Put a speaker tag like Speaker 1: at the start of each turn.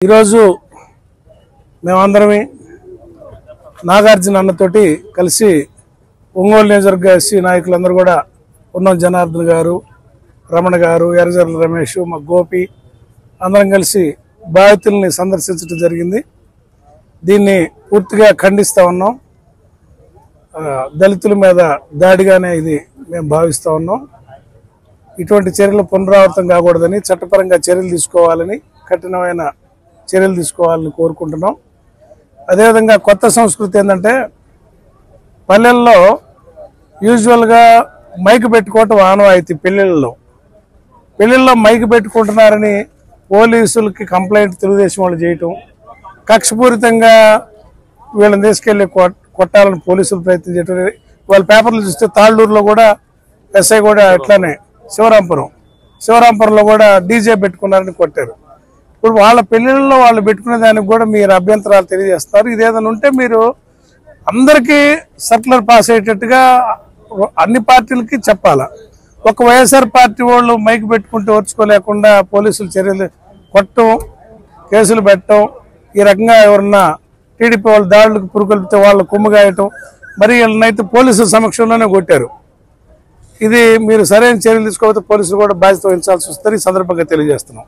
Speaker 1: ఈరోజు మేమందరమే నాగార్జున అన్నతోటి కలిసి ఒంగోలు నియోజకవర్గ ఎస్సీ నాయకులందరూ కూడా ఉన్నం జనార్దన్ గారు, రమణ గారు, ఎర్రజర్ల రమేష్, మా గోపి అందరం కలిసి బాధితుల్ని సందర్శించడం జరిగింది. దీన్ని పూర్తిగా ఖండిస్తా ఉన్నాం. దళితుల మీద దాడిగానే ఇది మేము భావిస్తా ఉన్నాం. ఇటువంటి చర్యలు పునరావృతం కాకూడదని, చట్టపరంగా చర్యలు తీసుకోవాలని, కఠినమైన చర్యలు తీసుకోవాలని కోరుకుంటున్నాం. అదేవిధంగా కొత్త సంస్కృతి ఏంటంటే పల్లెల్లో యూజువల్గా మైక్ పెట్టుకోవటం ఆనవాయితీ. పెళ్ళిళ్ళలో మైక్ పెట్టుకుంటున్నారని పోలీసులకి కంప్లైంట్ తెలుగుదేశం వాళ్ళు చేయటం, కక్షపూరితంగా వీళ్ళని తీసుకెళ్లి కొట్టాలని పోలీసులు ప్రయత్నం చేయటం. వాళ్ళ పేపర్లు చూస్తే తాళ్ళూరులో కూడా ఎస్ఐ కూడా ఇట్లానే శివరాంపురంలో కూడా డీజే పెట్టుకున్నారని కొట్టారు. ఇప్పుడు వాళ్ళ పెళ్లిళ్ళలో వాళ్ళు పెట్టుకునే దానికి కూడా మీరు అభ్యంతరాలు తెలియజేస్తారు. ఇదేదైనా ఉంటే మీరు అందరికీ సర్కులర్ పాస్ అయ్యేటట్టుగా అన్ని పార్టీలకి చెప్పాలా. ఒక వైఎస్ఆర్ పార్టీ వాళ్ళు మైక్ పెట్టుకుంటూ ఓర్చుకోలేకుండా పోలీసులు చర్యలు కొట్టడం, కేసులు పెట్టడం, ఈ రకంగా ఎవరన్నా టీడీపీ వాళ్ళు దాడులకు పురుకొల్పితే వాళ్ళు కుమ్మగాయటం, మరి వీళ్ళనైతే పోలీసుల సమక్షంలోనే కొట్టారు. ఇది మీరు సరైన చర్యలు తీసుకోకపోతే పోలీసులు కూడా బాధ్యత వహించాల్సి వస్తుంది. ఈ సందర్భంగా తెలియజేస్తున్నాం.